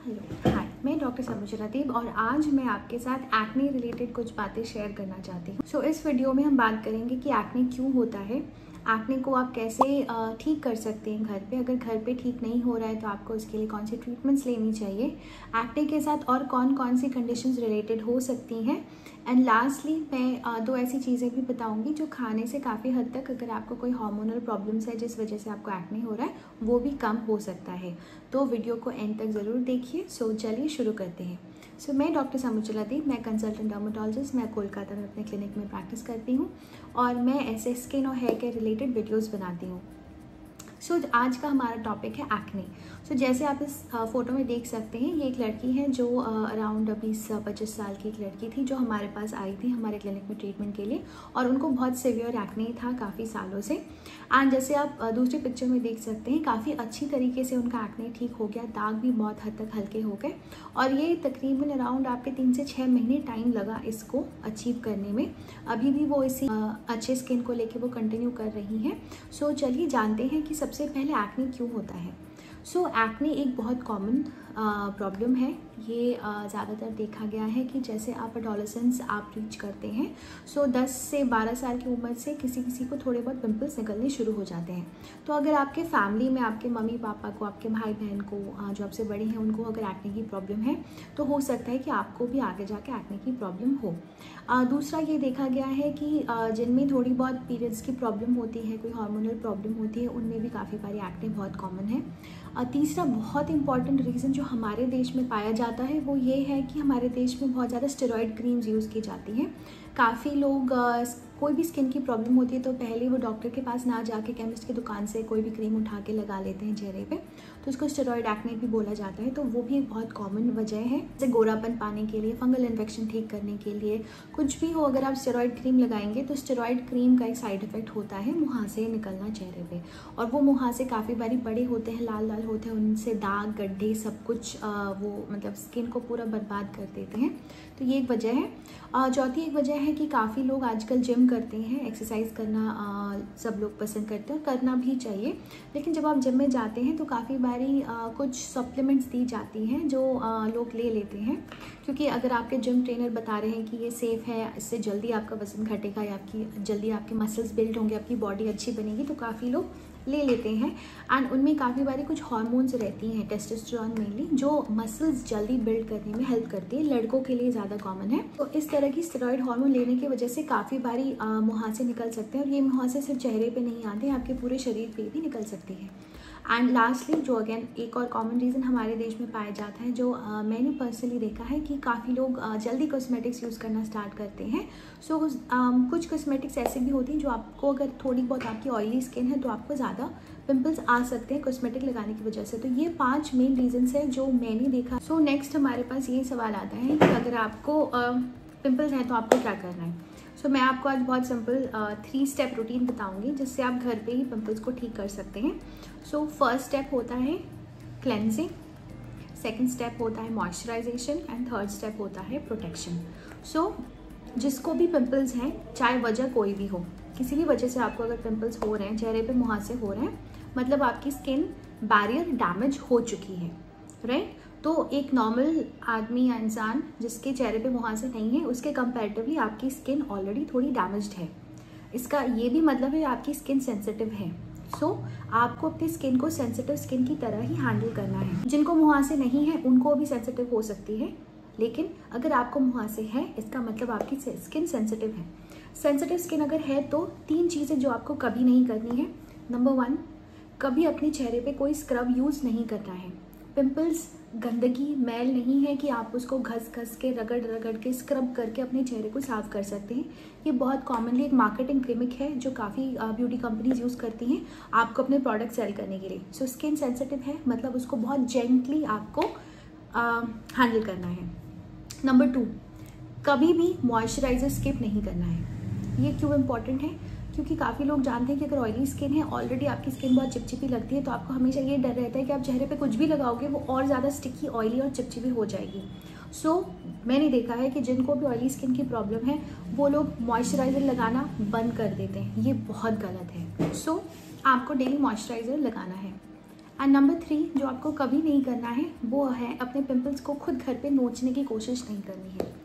Hello hi, मैं doctor समुचरा देव और आज मैं आपके साथ एक्ने रिलेटेड कुछ बातें शेयर करना चाहती हूँ। सो इस वीडियो में हम बात करेंगे कि एक्ने क्यों होता है, एक्ने को आप कैसे ठीक कर सकते हैं घर पे। अगर घर पे ठीक नहीं हो रहा है तो आपको इसके लिए कौन सी ट्रीटमेंट्स लेनी चाहिए, एक्ने के साथ और कौन कौन सी कंडीशंस रिलेटेड हो सकती हैं। एंड लास्टली मैं दो ऐसी चीज़ें भी बताऊंगी जो खाने से काफ़ी हद तक, अगर आपको कोई हार्मोनल प्रॉब्लम्स है जिस वजह से आपको एक्ने हो रहा है, वो भी कम हो सकता है। तो वीडियो को एंड तक ज़रूर देखिए। सो चलिए शुरू करते हैं। सो मैं डॉक्टर समुचरा देव, मैं कंसल्टेंट डर्मेटोलॉजिस्ट, मैं कोलकाता में अपने क्लिनिक में प्रैक्टिस करती हूँ और मैं ऐसे स्किन और हेयर केयर रिलेटेड वीडियोस बनाती हूँ। सो आज का हमारा टॉपिक है एक्ने। सो जैसे आप इस फोटो में देख सकते हैं, ये एक लड़की है जो अराउंड 20-25 साल की एक लड़की थी जो हमारे पास आई थी हमारे क्लिनिक में ट्रीटमेंट के लिए, और उनको बहुत सीवियर एक्ने था काफ़ी सालों से। एंड जैसे आप दूसरी पिक्चर में देख सकते हैं, काफ़ी अच्छी तरीके से उनका एक्ने ठीक हो गया, दाग भी बहुत हद तक हल्के हो गए और ये तकरीबन अराउंड आपके 3 से 6 महीने टाइम लगा इसको अचीव करने में। अभी भी वो इसी अच्छे स्किन को लेके वो कंटिन्यू कर रही हैं। सो चलिए जानते हैं कि सबसे पहले एक्ने क्यों होता है। सो एक्ने एक बहुत कॉमन प्रॉब्लम है। ये ज़्यादातर देखा गया है कि जैसे आप एडोलेसेंस आप रीच करते हैं, सो 10 से 12 साल की उम्र से किसी किसी को थोड़े बहुत पिंपल्स निकलने शुरू हो जाते हैं। तो अगर आपके फैमिली में आपके मम्मी पापा को, आपके भाई बहन को जो आपसे बड़े हैं, उनको अगर एक्ने की प्रॉब्लम है तो हो सकता है कि आपको भी आगे जाके एक्ने की प्रॉब्लम हो। दूसरा ये देखा गया है कि जिनमें थोड़ी बहुत पीरियड्स की प्रॉब्लम होती है, कोई हार्मोनल प्रॉब्लम होती है, उनमें भी काफ़ी बारी एक्ने बहुत कॉमन है। तीसरा बहुत इंपॉर्टेंट रीज़न जो हमारे देश में पाया जाता है वो ये है कि हमारे देश में बहुत ज़्यादा स्टेरॉइड क्रीम्स यूज़ की जाती हैं। काफ़ी लोग कोई भी स्किन की प्रॉब्लम होती है तो पहले वो डॉक्टर के पास ना जाके केमिस्ट की दुकान से कोई भी क्रीम उठा के लगा लेते हैं चेहरे पे, तो उसको स्टेरॉइड एक्ने भी बोला जाता है। तो वो भी एक बहुत कॉमन वजह है। जैसे गोरापन पाने के लिए, फंगल इन्फेक्शन ठीक करने के लिए, कुछ भी हो, अगर आप स्टेरॉइड क्रीम लगाएंगे तो स्टेरॉइड क्रीम का एक साइड इफेक्ट होता है मुहासे निकलना चेहरे पे, और वो मुहासे काफ़ी बारी बड़े होते हैं, लाल लाल होते हैं, उनसे दाग गड्ढे सब कुछ वो मतलब स्किन को पूरा बर्बाद कर देते हैं। तो ये एक वजह है। चौथी एक वजह है कि काफ़ी लोग आजकल जिम करते हैं, एक्सरसाइज करना सब लोग पसंद करते हैं और करना भी चाहिए, लेकिन जब आप जिम में जाते हैं तो काफ़ी बारी कुछ सप्लीमेंट्स दी जाती हैं जो लोग ले लेते हैं, क्योंकि अगर आपके जिम ट्रेनर बता रहे हैं कि ये सेफ़ है, इससे जल्दी आपका वजन घटेगा या जल्दी आपके मसल्स बिल्ड होंगे, आपकी बॉडी अच्छी बनेगी, तो काफ़ी लोग ले लेते हैं। एंड उनमें काफ़ी बारी कुछ हार्मोन्स रहती हैं, टेस्टोस्टेरोन मेनली, जो मसल्स जल्दी बिल्ड करने में हेल्प करती है। लड़कों के लिए ज़्यादा कॉमन है। तो इस तरह की स्टेरॉइड हार्मोन लेने की वजह से काफ़ी बारी मुहासे निकल सकते हैं, और ये मुहासे सिर्फ चेहरे पे नहीं आते, आपके पूरे शरीर पे भी निकल सकती है। एंड लास्टली जो अगेन एक और कॉमन रीज़न हमारे देश में पाया जाता है, जो मैंने पर्सनली देखा है कि काफ़ी लोग जल्दी कॉस्मेटिक्स यूज़ करना स्टार्ट करते हैं। सो कुछ कॉस्मेटिक्स ऐसे भी होती हैं जो आपको, अगर थोड़ी बहुत आपकी ऑयली स्किन है तो आपको ज़्यादा पिंपल्स आ सकते हैं कॉस्मेटिक लगाने की वजह से। तो ये 5 मेन रीजंस है जो मैंने देखा। सो नेक्स्ट हमारे पास ये सवाल आता है कि अगर आपको पिंपल्स हैं तो आपको क्या करना है। सो मैं आपको आज बहुत सिंपल 3 स्टेप रूटीन बताऊंगी जिससे आप घर पे ही पिंपल्स को ठीक कर सकते हैं। सो फर्स्ट स्टेप होता है क्लेंजिंग, सेकंड स्टेप होता है मॉइस्चराइजेशन एंड थर्ड स्टेप होता है प्रोटेक्शन। सो जिसको भी पिंपल्स हैं, चाहे वजह कोई भी हो, किसी भी वजह से आपको अगर पिंपल्स हो रहे हैं, चेहरे पे मुहासे हो रहे हैं, मतलब आपकी स्किन बैरियर डैमेज हो चुकी है, राइट। तो एक नॉर्मल आदमी या इंसान जिसके चेहरे पे मुहासे नहीं है, उसके कंपैरेटिवली आपकी स्किन ऑलरेडी थोड़ी डैमेज्ड है। इसका ये भी मतलब है आपकी स्किन सेंसिटिव है। सो आपको अपनी स्किन को सेंसिटिव स्किन की तरह ही हैंडल करना है। जिनको मुहासे नहीं है उनको भी सेंसिटिव हो सकती है, लेकिन अगर आपको मुहासे है इसका मतलब आपकी स्किन सेंसिटिव है। सेंसिटिव स्किन अगर है तो 3 चीज़ें जो आपको कभी नहीं करनी है। नंबर 1, कभी अपने चेहरे पे कोई स्क्रब यूज़ नहीं करना है। पिंपल्स गंदगी मैल नहीं है कि आप उसको घस घस के रगड़ के स्क्रब करके अपने चेहरे को साफ कर सकते हैं। ये बहुत कॉमनली एक मार्केटिंग गिमिक है जो काफ़ी ब्यूटी कंपनीज यूज़ करती हैं आपको अपने प्रोडक्ट सेल करने के लिए। सो स्किन सेंसिटिव है मतलब उसको बहुत जेंटली आपको हैंडल करना है। नंबर 2, कभी भी मॉइस्चराइजर स्किप नहीं करना है। ये क्यों इम्पॉर्टेंट है, क्योंकि काफ़ी लोग जानते हैं कि अगर ऑयली स्किन है, ऑलरेडी आपकी स्किन बहुत चिपचिपी लगती है, तो आपको हमेशा ये डर रहता है कि आप चेहरे पे कुछ भी लगाओगे वो और ज़्यादा स्टिकी, ऑयली और चिपचिपी हो जाएगी। सो मैंने देखा है कि जिनको भी ऑयली स्किन की प्रॉब्लम है वो लोग मॉइस्चराइज़र लगाना बंद कर देते हैं। ये बहुत गलत है। सो आपको डेली मॉइस्चराइज़र लगाना है। एंड नंबर 3 जो आपको कभी नहीं करना है वो है अपने पिंपल्स को खुद घर पे नोचने की कोशिश नहीं करनी है।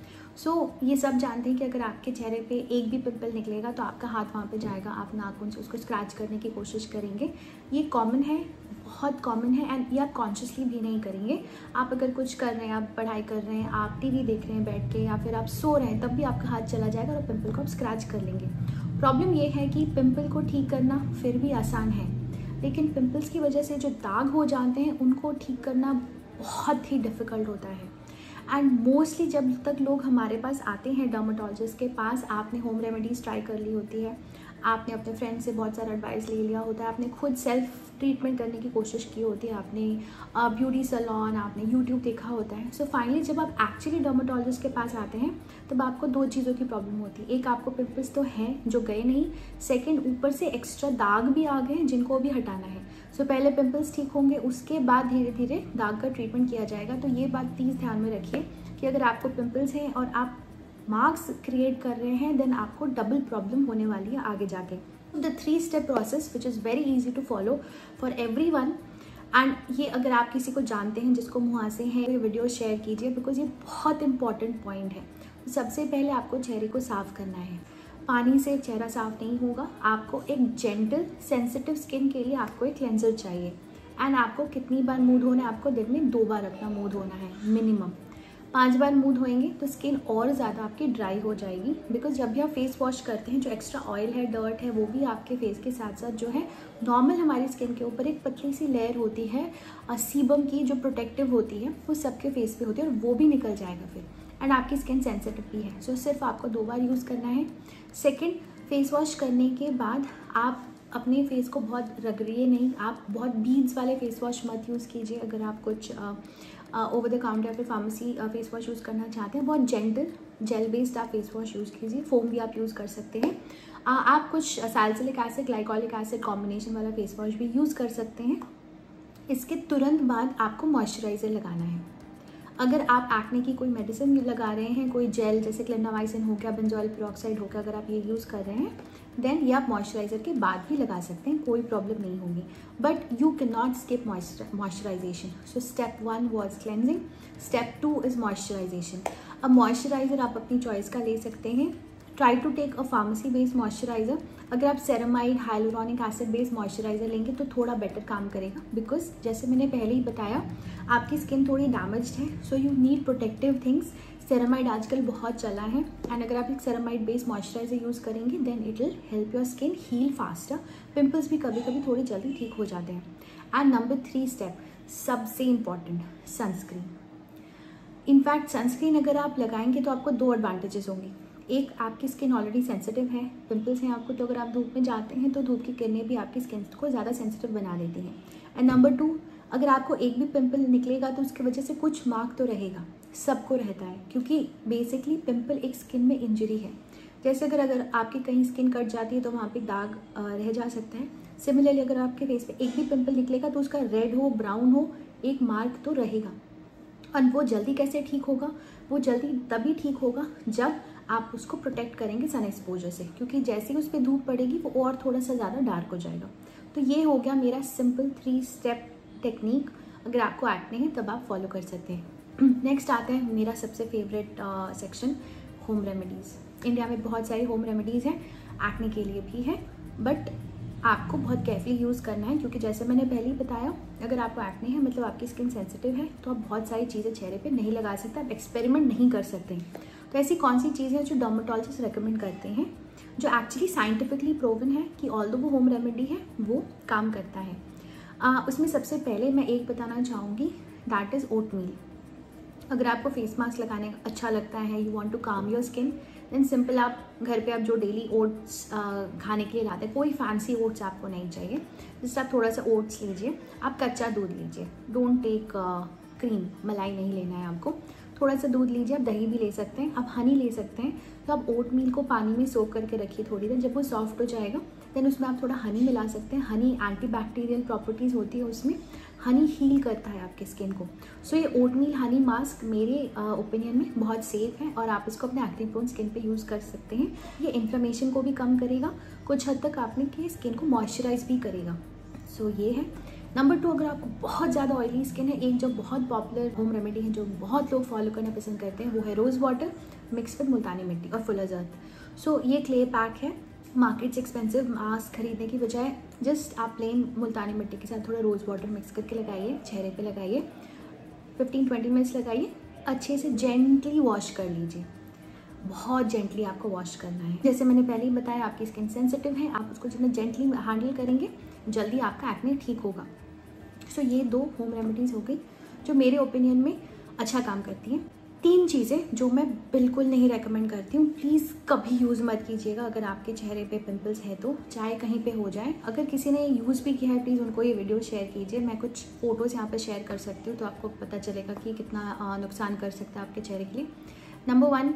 ये सब जानते हैं कि अगर आपके चेहरे पे एक भी पिंपल निकलेगा तो आपका हाथ वहाँ पे जाएगा, आप नाखून से उसको स्क्रैच करने की कोशिश करेंगे। ये कॉमन है, बहुत कॉमन है, एंड ये आप कॉन्शियसली भी नहीं करेंगे। आप अगर कुछ कर रहे हैं, आप पढ़ाई कर रहे हैं, आप टीवी देख रहे हैं बैठ के, या फिर आप सो रहे हैं, तब भी आपका हाथ चला जाएगा और पिंपल को आप स्क्रैच कर लेंगे। प्रॉब्लम ये है कि पिंपल को ठीक करना फिर भी आसान है, लेकिन पिंपल्स की वजह से जो दाग हो जाते हैं उनको ठीक करना बहुत ही डिफ़िकल्ट होता है। एंड मोस्टली जब तक लोग हमारे पास आते हैं डर्मेटोलॉजिस्ट के पास, आपने होम रेमेडीज़ ट्राई कर ली होती है, आपने अपने फ्रेंड से बहुत सारा एडवाइस ले लिया होता है, आपने खुद सेल्फ ट्रीटमेंट करने की कोशिश की होती है, आपने ब्यूटी सैलून, आपने यूट्यूब देखा होता है। सो फाइनली जब आप एक्चुअली डर्मेटोलॉजिस्ट के पास आते हैं तब आपको 2 चीज़ों की प्रॉब्लम होती है। एक, आपको पिंपल्स तो हैं जो गए नहीं, सेकेंड ऊपर से एक्स्ट्रा दाग भी आ गए जिनको भी हटाना है। सो पहले पिंपल्स ठीक होंगे, उसके बाद धीरे धीरे दाग का ट्रीटमेंट किया जाएगा। तो ये बात प्लीज़ ध्यान में रखिए कि अगर आपको पिंपल्स हैं और आप मार्क्स क्रिएट कर रहे हैं, देन आपको डबल प्रॉब्लम होने वाली है आगे जाके। The 3-step process which is very easy to follow for everyone, and ये अगर आप किसी को जानते हैं जिसको मुहासे हैं, ये वीडियो शेयर कीजिए, बिकॉज ये बहुत इंपॉर्टेंट पॉइंट है। सबसे पहले आपको चेहरे को साफ़ करना है। पानी से चेहरा साफ़ नहीं होगा, आपको एक जेंटल सेंसिटिव स्किन के लिए आपको एक क्लेंजर चाहिए। एंड आपको कितनी बार मुँह धोना है, आपको दिन में 2 बार अपना मुँह धोना है मिनिमम। 5 बार मुँह धोएंगे तो स्किन और ज़्यादा आपकी ड्राई हो जाएगी, बिकॉज जब भी आप फेस वॉश करते हैं जो एक्स्ट्रा ऑयल है, डर्ट है, वो भी आपके फेस के साथ साथ जो है नॉर्मल हमारी स्किन के ऊपर एक पतली सी लेयर होती है सीबम की, जो प्रोटेक्टिव होती है, वो सबके फेस पे होती है और वो भी निकल जाएगा फिर। एंड आपकी स्किन सेंसिटिव भी है, सो सिर्फ आपको 2 बार यूज़ करना है। सेकेंड, फेस वॉश करने के बाद आप अपने फेस को बहुत रगड़िए नहीं, आप बहुत बीड्स वाले फेस वॉश मत यूज़ कीजिए। अगर आप कुछ ओवर द काउंटर या फिर फार्मेसी फेस वॉश यूज़ करना चाहते हैं, बहुत जेंटल जेल बेस्ड आप फेस वॉश यूज़ कीजिए। फोम भी आप यूज़ कर सकते हैं। आप कुछ salicylic acid, glycolic acid combination वाला फेस वॉश भी यूज़ कर सकते हैं। इसके तुरंत बाद आपको मॉइस्चराइज़र लगाना है। अगर आप एक्ने की कोई मेडिसिन लगा रहे हैं, कोई जेल जैसे क्लिंडामाइसिन हो गया, बेंजोइल पेरोक्साइड हो गया, अगर आप ये यूज़ कर रहे हैं, देन ये आप मॉइस्चराइज़र के बाद भी लगा सकते हैं, कोई प्रॉब्लम नहीं होगी। But you can not skip moisturisation. So step 1 was cleansing, step 2 is moisturisation. अब मॉइस्चराइज़र आप अपनी चॉइस का ले सकते हैं। Try to take a pharmacy based moisturiser. अगर आप ceramide, hyaluronic acid based moisturiser लेंगे तो थोड़ा बेटर काम करेगा, बिकॉज जैसे मैंने पहले ही बताया आपकी स्किन थोड़ी डैमेज्ड है, so you need protective things. Ceramide आजकल बहुत चला है, एंड अगर आप एक सेरामाइड बेस्ड मॉइस्चराइज़र यूज़ करेंगे then it will help your skin heal faster. Pimples भी कभी कभी थोड़ी जल्दी ठीक हो जाते हैं। एंड नंबर 3 स्टेप, सबसे इम्पॉर्टेंट, सनस्क्रीन। इनफैक्ट सनस्क्रीन अगर आप लगाएंगे तो आपको 2 एडवांटेजेस होंगे। एक, आपकी स्किन ऑलरेडी सेंसिटिव है, पिंपल्स हैं आपको, तो अगर आप धूप में जाते हैं तो धूप की किरणें भी आपकी स्किन को ज़्यादा सेंसिटिव बना देती हैं। एंड नंबर 2, अगर आपको एक भी पिंपल निकलेगा तो उसकी वजह से कुछ मार्क तो रहेगा, सबको रहता है, क्योंकि बेसिकली पिंपल एक स्किन में इंजरी है। जैसे अगर आपकी कहीं स्किन कट जाती है तो वहाँ पे दाग रह जा सकता है। सिमिलरली अगर आपके फेस पे एक भी पिंपल निकलेगा तो उसका रेड हो, ब्राउन हो, एक मार्क तो रहेगा। और वो जल्दी कैसे ठीक होगा? वो जल्दी तभी ठीक होगा जब आप उसको प्रोटेक्ट करेंगे सन एक्सपोजर से, क्योंकि जैसे ही उस पर धूप पड़ेगी वो और थोड़ा सा ज़्यादा डार्क हो जाएगा। तो ये हो गया मेरा सिंपल 3 स्टेप टेक्निक। अगर आपको एक्ने है तब आप फॉलो कर सकते हैं। नेक्स्ट आता है मेरा सबसे favourite section, home remedies. India में बहुत सारी होम रेमेडीज़ हैं, एक्ने के लिए भी है, बट आपको बहुत केयरफुली यूज़ करना है, क्योंकि जैसे मैंने पहले ही बताया, अगर आपको एक्ने है मतलब आपकी स्किन सेंसिटिव है, तो आप बहुत सारी चीज़ें चेहरे पे नहीं लगा सकते, आप एक्सपेरिमेंट नहीं कर सकते। तो ऐसी कौन सी चीज़ें हैं जो डर्मेटोलॉजिस्ट रेकमेंड करते हैं, जो एक्चुअली साइंटिफिकली प्रूवन है कि ऑल्दो वो होम रेमेडी है वो काम करता है। उसमें सबसे पहले मैं एक बताना चाहूँगी, दैट इज़ ओटमील। अगर आपको फेस मास्क लगाने का अच्छा लगता है, you want to calm your skin, then simple आप घर पे आप जो डेली ओट्स खाने के लिए लाते हैं, कोई फैंसी ओट्स आपको नहीं चाहिए, जस्ट आप थोड़ा सा ओट्स लीजिए, आप कच्चा दूध लीजिए, डोंट टेक क्रीम, मलाई नहीं लेना है आपको, थोड़ा सा दूध लीजिए, आप दही भी ले सकते हैं, आप हनी ले सकते हैं। तो आप ओट मील को पानी में सोक करके रखिए थोड़ी देर, जब वो सॉफ्ट हो जाएगा देन उसमें आप थोड़ा हनी मिला सकते हैं। हनी एंटीबैक्टीरियल प्रॉपर्टीज़ होती है उसमें, हनी हील करता है आपकी स्किन को। सो ये ओट मील हनी मास्क मेरे ओपिनियन में बहुत सेफ है और आप इसको अपने एक्ने प्रोन स्किन पे यूज़ कर सकते हैं। ये इन्फ्लेमेशन को भी कम करेगा, कुछ हद तक आपने की स्किन को मॉइस्चराइज भी करेगा। सो ये है। नंबर 2, अगर आपको बहुत ज़्यादा ऑयली स्किन है, एक जो बहुत पॉपुलर होम रेमेडी है जो बहुत लोग फॉलो करना पसंद करते हैं वो है रोज़ वाटर मिक्स विद मुल्तानी मिट्टी और फुलर्स अर्थ। सो ये क्ले पैक है। मार्केट से एक्सपेंसिव मास्क खरीदने की बजाय जस्ट आप प्लेन मुल्तानी मिट्टी के साथ थोड़ा रोज़ वाटर मिक्स करके लगाइए, चेहरे पे लगाइए, 15-20 मिनट्स लगाइए, अच्छे से जेंटली वॉश कर लीजिए। बहुत जेंटली आपको वॉश करना है। जैसे मैंने पहले ही बताया, आपकी स्किन सेंसिटिव है, आप उसको जितना जेंटली हैंडल करेंगे जल्दी आपका एक्ने ठीक होगा। सो ये 2 होम रेमेडीज़ हो गई जो मेरे ओपिनियन में अच्छा काम करती हैं। 3 चीज़ें जो मैं बिल्कुल नहीं रेकमेंड करती हूँ, प्लीज़ कभी यूज़ मत कीजिएगा अगर आपके चेहरे पे पिंपल्स है तो, चाहे कहीं पे हो जाए। अगर किसी ने यूज़ भी किया है प्लीज़ उनको ये वीडियो शेयर कीजिए। मैं कुछ फ़ोटोज़ यहाँ पे शेयर कर सकती हूँ तो आपको पता चलेगा कि कितना नुकसान कर सकता है आपके चेहरे के लिए। Number 1,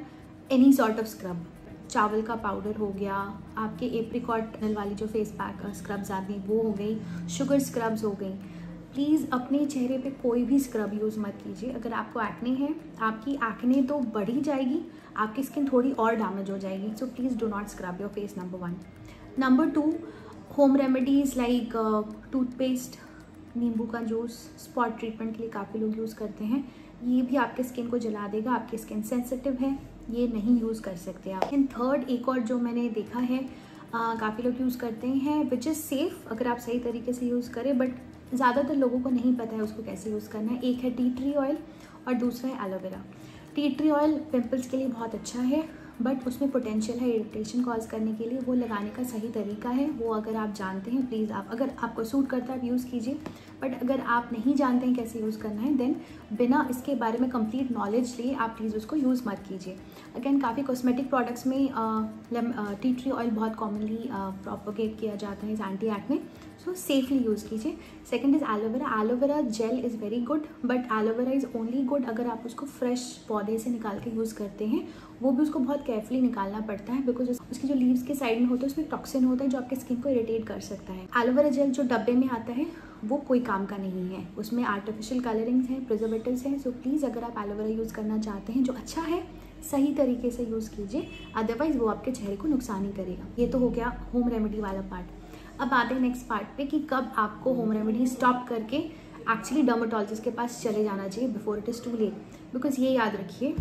any sort of scrub. चावल का पाउडर हो गया, आपके एप्रिकॉट वाली जो फेस पैक स्क्रब्स आती हैं वो हो गई, शुगर स्क्रब्स हो गई। प्लीज़ अपने चेहरे पे कोई भी स्क्रब यूज़ मत कीजिए। अगर आपको एक्ने है, आपकी एक्ने तो बढ़ ही जाएगी, आपकी स्किन थोड़ी और डैमेज हो जाएगी। So please do not scrub your face. Number 1। Number 2, home remedies like toothpaste, नींबू का जूस स्पॉट ट्रीटमेंट के लिए काफ़ी लोग यूज़ करते हैं। ये भी आपके स्किन को जला देगा, आपकी स्किन सेंसिटिव है, ये नहीं यूज़ कर सकते आप। एंड थर्ड, एक और जो मैंने देखा है काफ़ी लोग यूज़ करते हैं विच इज़ सेफ़ अगर आप सही तरीके से यूज़ करें, बट ज़्यादातर लोगों को नहीं पता है उसको कैसे यूज़ करना है। एक है टी ट्री ऑयल और दूसरा है aloe vera. Tea tree oil pimples के लिए बहुत अच्छा है, बट उसमें पोटेंशियल है इरिटेशन कॉज करने के लिए। वो लगाने का सही तरीका है, वो अगर आप जानते हैं प्लीज़ आप, अगर आपको सूट करता है आप यूज़ कीजिए, बट अगर आप नहीं जानते हैं कैसे यूज़ करना है देन बिना इसके बारे में कंप्लीट नॉलेज लिए आप प्लीज़ उसको यूज़ मत कीजिए। अगेन काफ़ी कॉस्मेटिक प्रोडक्ट्स में टी ट्री ऑयल बहुत कॉमनली प्रोपोगेट किया जाता है इस एंटी एक्ने, सो सेफली यूज़ कीजिए। Second is aloe vera. Aloe vera gel is very good, but aloe vera is only good अगर आप उसको फ्रेश पौधे से निकाल के यूज़ करते हैं। वो भी उसको बहुत केयरफुली निकालना पड़ता है बिकॉज उसकी जो लीव्स के साइड में होता है उसमें टॉक्सिन होता है जो आपके स्किन को इरिटेट कर सकता है। एलोवेरा जेल जो डब्बे में आता है वो कोई काम का नहीं है, उसमें आर्टिफिशियल कलरिंग्स हैं, प्रिजर्वेटिव्स हैं। सो प्लीज़ अगर आप एलोवेरा यूज़ करना चाहते हैं जो अच्छा है सही तरीके से यूज़ कीजिए, अदरवाइज़ वो आपके चेहरे को नुकसान ही करेगा। ये तो हो गया होम रेमेडी वाला पार्ट। अब आते हैं नेक्स्ट पार्ट पे कि कब आपको होम रेमेडी स्टॉप करके एक्चुअली डर्मेटोलॉजिस्ट के पास चले जाना चाहिए before it is too late. Because ये याद रखिए,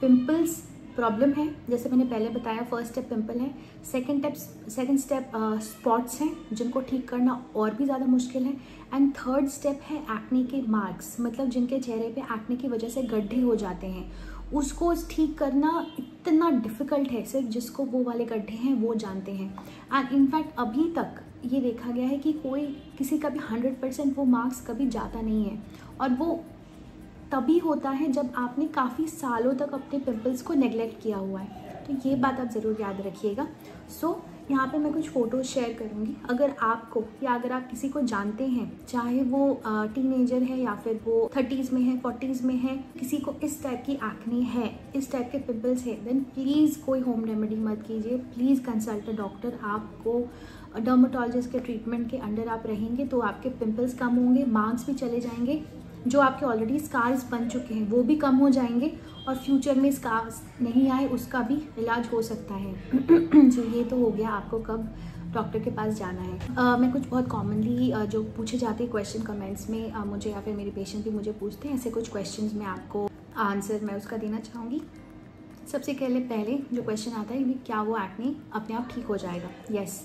पिंपल्स प्रॉब्लम है, जैसे मैंने पहले बताया, फर्स्ट स्टेप पिंपल है, सेकंड स्टेप स्पॉट्स हैं जिनको ठीक करना और भी ज़्यादा मुश्किल है, एंड थर्ड स्टेप है एक्ने के मार्क्स, मतलब जिनके चेहरे पे एक्ने की वजह से गड्ढे हो जाते हैं उसको ठीक करना इतना डिफ़िकल्ट है, सिर्फ जिसको वो वाले गड्ढे हैं वो जानते हैं। एंड इनफैक्ट अभी तक ये देखा गया है कि कोई किसी का भी 100% वो मार्क्स कभी जाता नहीं है, और वो तभी होता है जब आपने काफ़ी सालों तक अपने पिंपल्स को नेग्लेक्ट किया हुआ है। तो ये बात आप ज़रूर याद रखिएगा। सो यहाँ पे मैं कुछ फ़ोटोज़ शेयर करूँगी, अगर आपको या अगर आप किसी को जानते हैं, चाहे वो टीनेजर है या फिर वो 30s में है, 40s में है, किसी को इस टाइप की एक्ने है, इस टाइप के पिंपल्स है, देन प्लीज़ कोई होम रेमेडी मत कीजिए, प्लीज़ कंसल्ट अ डॉक्टर। आपको डर्मेटोलॉजिस्ट के ट्रीटमेंट के अंडर आप रहेंगे तो आपके पिंपल्स कम होंगे, मार्क्स भी चले जाएंगे, जो आपके ऑलरेडी स्कार्स बन चुके हैं वो भी कम हो जाएंगे, और फ्यूचर में स्कार्स नहीं आए उसका भी इलाज हो सकता है। तो ये तो हो गया आपको कब डॉक्टर के पास जाना है। मैं कुछ बहुत कॉमनली जो पूछे जाते हैं क्वेश्चन कमेंट्स में मुझे, या फिर मेरे पेशेंट भी मुझे पूछते हैं, ऐसे कुछ क्वेश्चंस में आपको आंसर मैं उसका देना चाहूँगी। सबसे पहले जो क्वेश्चन आता है कि क्या वो एक्ने अपने आप ठीक हो जाएगा। यस,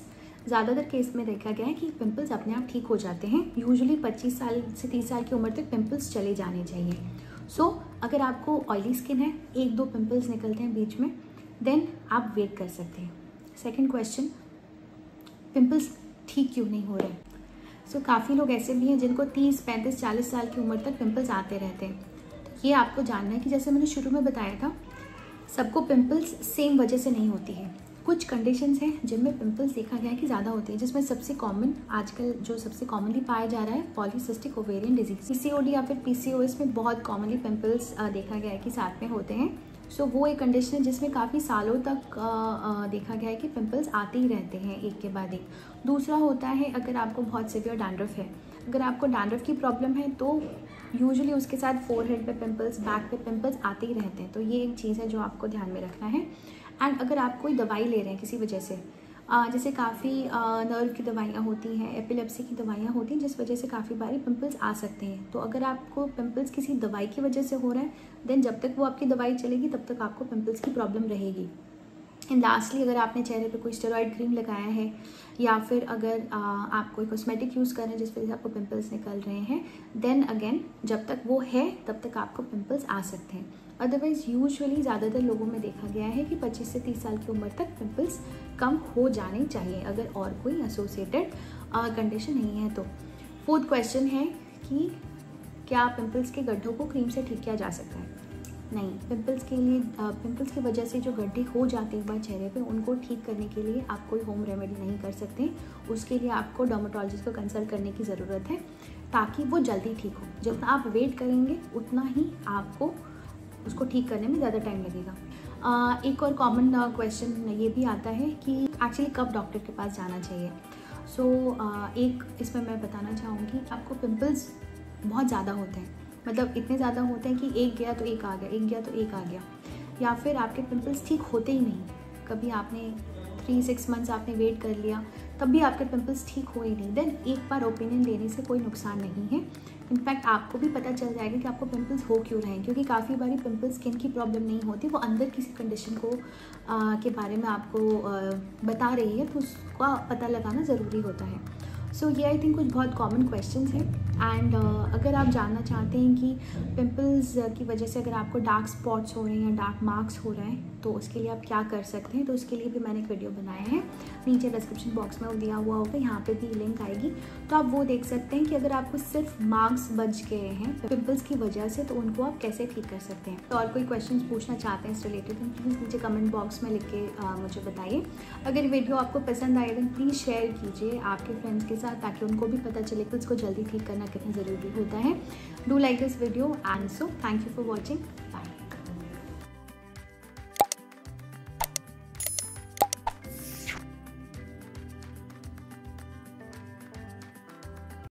ज़्यादातर केस में देखा गया है कि पिंपल्स अपने आप ठीक हो जाते हैं। यूजुअली 25 साल से 30 साल की उम्र तक पिंपल्स चले जाने चाहिए। सो अगर आपको ऑयली स्किन है, 1-2 पिंपल्स निकलते हैं बीच में, देन आप वेट कर सकते हैं। सेकंड क्वेश्चन, पिंपल्स ठीक क्यों नहीं हो रहे? सो काफ़ी लोग ऐसे भी हैं जिनको 30, 35, 40 साल की उम्र तक पिंपल्स आते रहते हैं। तो ये आपको जानना है कि जैसे मैंने शुरू में बताया था, सबको पिंपल्स सेम वजह से नहीं होती है। कुछ कंडीशंस हैं जिनमें पिंपल्स देखा गया है कि ज़्यादा होते हैं, जिसमें सबसे कॉमन आजकल जो सबसे कॉमनली पाया जा रहा है पॉलीसिस्टिक ओवेरियन डिजीज, पीसीओडी या फिर पीसीओएस में बहुत कॉमनली पिंपल्स देखा गया है कि साथ में होते हैं। सो वो एक कंडीशन है जिसमें काफ़ी सालों तक देखा गया है कि पिंपल्स आते ही रहते हैं एक के बाद एक। दूसरा होता है अगर आपको बहुत सीवियर डैंड्रफ है, अगर आपको डैंड्रफ की प्रॉब्लम है तो यूजुअली उसके साथ फोरहेड पे पिंपल्स, बैक पे पिंपल्स आते ही रहते हैं। तो ये एक चीज़ है जो आपको ध्यान में रखना है। एंड अगर आप कोई दवाई ले रहे हैं किसी वजह से, जैसे काफ़ी नर्व की दवाइयाँ होती हैं, एपिलेप्सी की दवाइयाँ होती हैं, जिस वजह से काफ़ी बारी पिंपल्स आ सकते हैं। तो अगर आपको पिंपल्स किसी दवाई की वजह से हो रहा है, देन जब तक वो आपकी दवाई चलेगी तब तक आपको पिंपल्स की प्रॉब्लम रहेगी। एंड लास्टली, अगर आपने चेहरे पे कोई स्टेरॉइड क्रीम लगाया है या फिर अगर आप कोई कॉस्मेटिक यूज़ कर रहे हैं जिस वजह से आपको पिंपल्स निकल रहे हैं, देन अगेन जब तक वो है तब तक आपको पिंपल्स आ सकते हैं। अदरवाइज़ यूजुअली ज़्यादातर लोगों में देखा गया है कि 25 से 30 साल की उम्र तक पिंपल्स कम हो जाने चाहिए, अगर और कोई एसोसिएटेड कंडीशन नहीं है तो। फोर्थ क्वेश्चन है कि क्या पिंपल्स के गड्ढों को क्रीम से ठीक किया जा सकता है? नहीं, पिंपल्स की वजह से जो गड्ढे हो जाते हैं एक बार चेहरे पे, उनको ठीक करने के लिए आप कोई होम रेमेडी नहीं कर सकते। उसके लिए आपको डर्मेटोलॉजिस्ट को कंसल्ट करने की ज़रूरत है ताकि वो जल्दी ठीक हो। जितना आप वेट करेंगे उतना ही आपको उसको ठीक करने में ज़्यादा टाइम लगेगा। एक और कॉमन क्वेश्चन ये भी आता है कि एक्चुअली कब डॉक्टर के पास जाना चाहिए। एक इसमें मैं बताना चाहूँगी, आपको पिंपल्स बहुत ज़्यादा होते हैं, मतलब इतने ज़्यादा होते हैं कि एक गया तो एक आ गया, एक गया तो एक आ गया, या फिर आपके पिंपल्स ठीक होते ही नहीं। कभी आपने 3-6 मंथ्स आपने वेट कर लिया तब भी आपके पिंपल्स ठीक हो ही नहीं, देन एक बार ओपिनियन लेने से कोई नुकसान नहीं है। इनफैक्ट आपको भी पता चल जाएगा कि आपको पिंपल्स हो क्यों रहे हैं, क्योंकि काफ़ी बारी पिंपल्स स्किन की प्रॉब्लम नहीं होती, वो अंदर किसी कंडीशन को के बारे में आपको बता रही है, तो उसका पता लगाना ज़रूरी होता है। सो ये आई थिंक कुछ बहुत कॉमन क्वेश्चंस हैं। एंड अगर आप जानना चाहते हैं कि पिंपल्स की वजह से अगर आपको डार्क स्पॉट्स हो रहे हैं या डार्क मार्क्स हो रहे हैं तो उसके लिए आप क्या कर सकते हैं, तो उसके लिए भी मैंने एक वीडियो बनाया है, नीचे डिस्क्रिप्शन बॉक्स में वो दिया हुआ होगा, यहाँ पे भी लिंक आएगी, तो आप वो देख सकते हैं कि अगर आपको सिर्फ मार्क्स बच गए हैं पिंपल्स की वजह से तो उनको आप कैसे ठीक कर सकते हैं। तो और कोई क्वेश्चन पूछना चाहते हैं इस रिलेटेड तो प्लीज़ नीचे कमेंट बॉक्स में लिख के मुझे बताइए। अगर वीडियो आपको पसंद आए तो प्लीज़ शेयर कीजिए आपके फ्रेंड्स के साथ, ताकि उनको भी पता चले कि उसको जल्दी ठीक करना कितना ज़रूरी होता है। Do like this video and so thank you for watching. Bye.